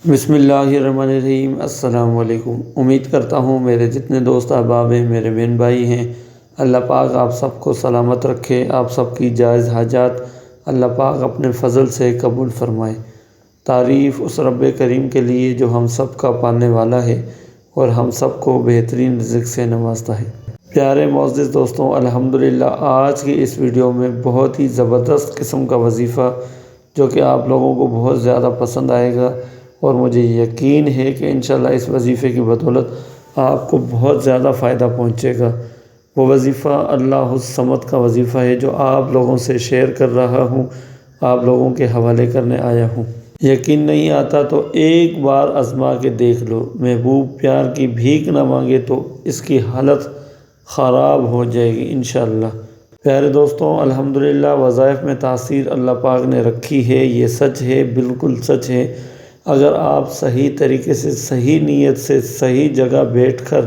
بسم اللہ الرحمن الرحیم۔ السلام علیکم۔ امید کرتا ہوں میرے جتنے دوست احباب ہیں، میرے بہن بھائی ہیں، اللہ پاک آپ سب کو سلامت رکھے، آپ سب کی جائز حاجات اللہ پاک اپنے فضل سے قبول فرمائے۔ تعریف اس رب کریم کے لیے جو ہم سب کا پالنے والا ہے اور ہم سب کو بہترین رزق سے نوازتا ہے۔ پیارے معزز دوستوں، الحمدللہ آج کی اس ویڈیو میں بہت ہی زبردست قسم کا وظیفہ جو کہ آپ لوگوں کو بہت زیادہ پسند آئے گا، اور مجھے یقین ہے کہ انشاءاللہ اس وظیفے کی بدولت آپ کو بہت زیادہ فائدہ پہنچے گا۔ وہ وظیفہ اللہ الصمد کا وظیفہ ہے جو آپ لوگوں سے شیئر کر رہا ہوں، آپ لوگوں کے حوالے کرنے آیا ہوں۔ یقین نہیں آتا تو ایک بار آزما کے دیکھ لو۔ محبوب پیار کی بھیک نہ مانگے تو اس کی حالت خراب ہو جائے گی انشاءاللہ۔ پیارے دوستوں، الحمدللہ وظائف میں تاثیر اللہ پاک نے رکھی ہے، یہ سچ ہے، بالکل سچ ہے۔ اگر آپ صحیح طریقے سے، صحیح نیت سے، صحیح جگہ بیٹھ کر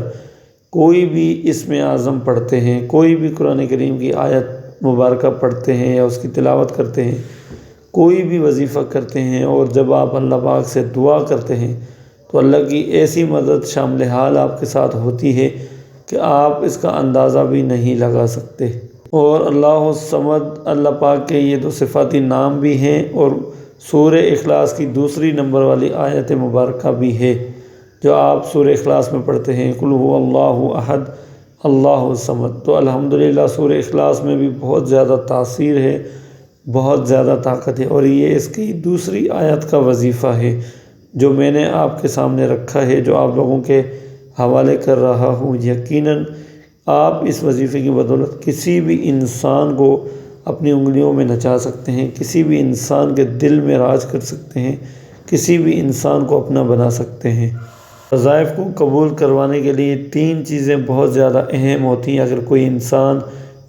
کوئی بھی اسم اعظم پڑھتے ہیں، کوئی بھی قرآن کریم کی آیت مبارکہ پڑھتے ہیں یا اس کی تلاوت کرتے ہیں، کوئی بھی وظیفہ کرتے ہیں، اور جب آپ اللہ پاک سے دعا کرتے ہیں تو اللہ کی ایسی مدد شامل حال آپ کے ساتھ ہوتی ہے کہ آپ اس کا اندازہ بھی نہیں لگا سکتے۔ اور اللہ الصمد، اللہ پاک کے یہ دو صفاتی نام بھی ہیں، اور سورہ اخلاص کی دوسری نمبر والی آیت مبارکہ بھی ہے جو آپ سورہ اخلاص میں پڑھتے ہیں، قل هو اللہ احد اللہ الصمد۔ تو الحمدللہ سورہ اخلاص میں بھی بہت زیادہ تاثیر ہے، بہت زیادہ طاقت ہے، اور یہ اس کی دوسری آیت کا وظیفہ ہے جو میں نے آپ کے سامنے رکھا ہے، جو آپ لوگوں کے حوالے کر رہا ہوں۔ یقیناً آپ اس وظیفے کی بدولت کسی بھی انسان کو اپنی انگلیوں میں نچا سکتے ہیں، کسی بھی انسان کے دل میں راج کر سکتے ہیں، کسی بھی انسان کو اپنا بنا سکتے ہیں۔ وظائف کو قبول کروانے کے لیے تین چیزیں بہت زیادہ اہم ہوتی ہیں۔ اگر کوئی انسان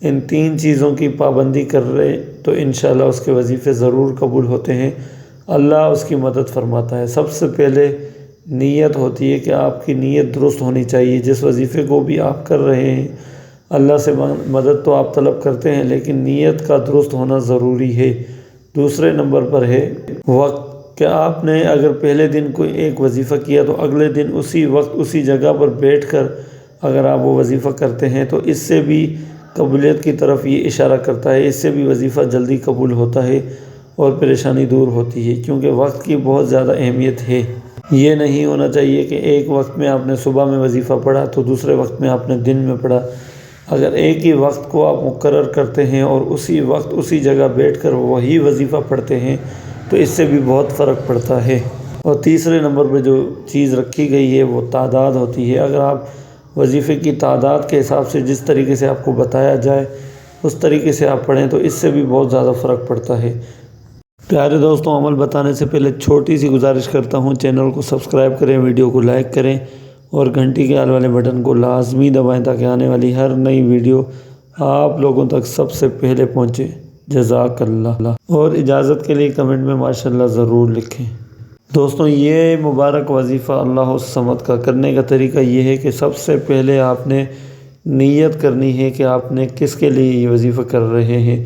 ان تین چیزوں کی پابندی کر رہے تو انشاءاللہ اس کے وظیفے ضرور قبول ہوتے ہیں، اللہ اس کی مدد فرماتا ہے۔ سب سے پہلے نیت ہوتی ہے کہ آپ کی نیت درست ہونی چاہیے۔ جس وظیفے کو بھی آپ کر رہے ہیں، اللہ سے مدد تو آپ طلب کرتے ہیں، لیکن نیت کا درست ہونا ضروری ہے۔ دوسرے نمبر پر ہے وقت، کہ آپ نے اگر پہلے دن کوئی ایک وظیفہ کیا تو اگلے دن اسی وقت اسی جگہ پر بیٹھ کر اگر آپ وہ وظیفہ کرتے ہیں تو اس سے بھی قبولیت کی طرف یہ اشارہ کرتا ہے، اس سے بھی وظیفہ جلدی قبول ہوتا ہے اور پریشانی دور ہوتی ہے، کیونکہ وقت کی بہت زیادہ اہمیت ہے۔ یہ نہیں ہونا چاہیے کہ ایک وقت میں آپ نے صبح میں وظیفہ پڑھا تو دوسرے وقت میں آپ نے دن میں پڑھا۔ اگر ایک ہی وقت کو آپ مقرر کرتے ہیں اور اسی وقت اسی جگہ بیٹھ کر وہی وظیفہ پڑھتے ہیں تو اس سے بھی بہت فرق پڑتا ہے۔ اور تیسرے نمبر پہ جو چیز رکھی گئی ہے وہ تعداد ہوتی ہے۔ اگر آپ وظیفے کی تعداد کے حساب سے جس طریقے سے آپ کو بتایا جائے اس طریقے سے آپ پڑھیں تو اس سے بھی بہت زیادہ فرق پڑتا ہے۔ پیارے دوستوں، عمل بتانے سے پہلے چھوٹی سی گزارش کرتا ہوں، چینل کو سبسکرائب کریں، ویڈیو کو لائک کریں اور گھنٹی کے آل والے بٹن کو لازمی دبائیں تاکہ آنے والی ہر نئی ویڈیو آپ لوگوں تک سب سے پہلے پہنچے۔ جزاک اللہ۔ اور اجازت کے لیے کمنٹ میں ماشاءاللہ ضرور لکھیں۔ دوستوں، یہ مبارک وظیفہ اللہ الصمد کا کرنے کا طریقہ یہ ہے کہ سب سے پہلے آپ نے نیت کرنی ہے کہ آپ نے کس کے لیے یہ وظیفہ کر رہے ہیں۔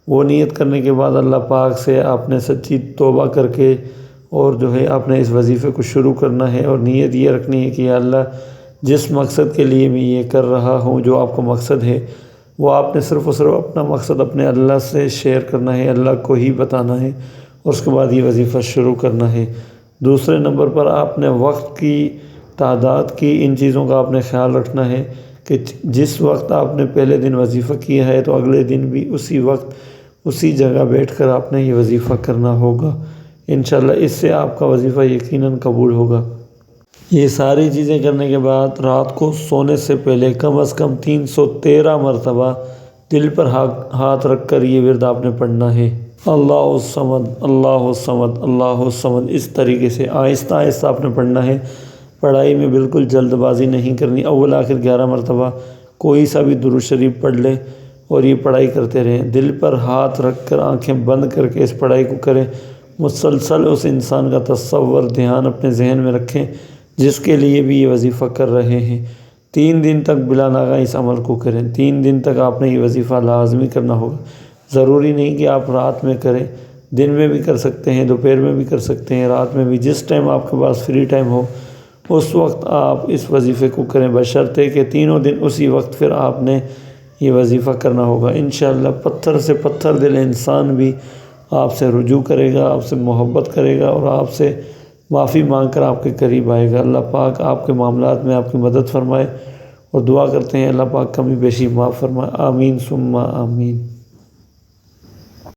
وہ نیت کرنے کے بعد اللہ پاک سے آپ نے سچی توبہ کر کے اور جو ہے آپ نے اس وظیفے کو شروع کرنا ہے، اور نیت یہ رکھنی ہے کہ یا اللہ جس مقصد کے لیے میں یہ کر رہا ہوں، جو آپ کا مقصد ہے، وہ آپ نے صرف اور صرف اپنا مقصد اپنے اللہ سے شیئر کرنا ہے، اللہ کو ہی بتانا ہے، اور اس کے بعد یہ وظیفہ شروع کرنا ہے۔ دوسرے نمبر پر آپ نے وقت کی، تعداد کی، ان چیزوں کا آپ نے خیال رکھنا ہے کہ جس وقت آپ نے پہلے دن وظیفہ کیا ہے تو اگلے دن بھی اسی وقت اسی جگہ بیٹھ کر آپ نے یہ وظیفہ کرنا ہوگا۔ انشاءاللہ اس سے آپ کا وظیفہ یقیناً قبول ہوگا۔ یہ ساری چیزیں کرنے کے بعد رات کو سونے سے پہلے کم از کم 313 مرتبہ دل پر ہاتھ رکھ کر یہ ورد آپ نے پڑھنا ہے، اللہ الصمد اللہ الصمد اللہ الصمد۔ اس طریقے سے آہستہ آہستہ آپ نے پڑھنا ہے۔ پڑھائی میں بالکل جلد بازی نہیں کرنی۔ اول آخر 11 مرتبہ کوئی سا بھی درود شریف پڑھ لیں اور یہ پڑھائی کرتے رہیں۔ دل پر ہاتھ رکھ کر آنکھیں بند کر کے اس پڑھائی کو کریں۔ مسلسل اس انسان کا تصور، دھیان اپنے ذہن میں رکھیں جس کے لیے بھی یہ وظیفہ کر رہے ہیں۔ 3 دن تک بلا ناغہ اس عمل کو کریں۔ 3 دن تک آپ نے یہ وظیفہ لازمی کرنا ہوگا۔ ضروری نہیں کہ آپ رات میں کریں، دن میں بھی کر سکتے ہیں، دوپہر میں بھی کر سکتے ہیں، رات میں بھی، جس ٹائم آپ کے پاس فری ٹائم ہو اس وقت آپ اس وظیفے کو کریں، بشرطے کہ تینوں دن اسی وقت پھر آپ نے یہ وظیفہ کرنا ہوگا۔ انشاءاللہ پتھر سے پتھر دل انسان بھی آپ سے رجوع کرے گا، آپ سے محبت کرے گا اور آپ سے معافی مانگ کر آپ کے قریب آئے گا۔ اللہ پاک آپ کے معاملات میں آپ کی مدد فرمائے، اور دعا کرتے ہیں اللہ پاک کمی بیشی معاف فرمائے۔ آمین ثم آمین۔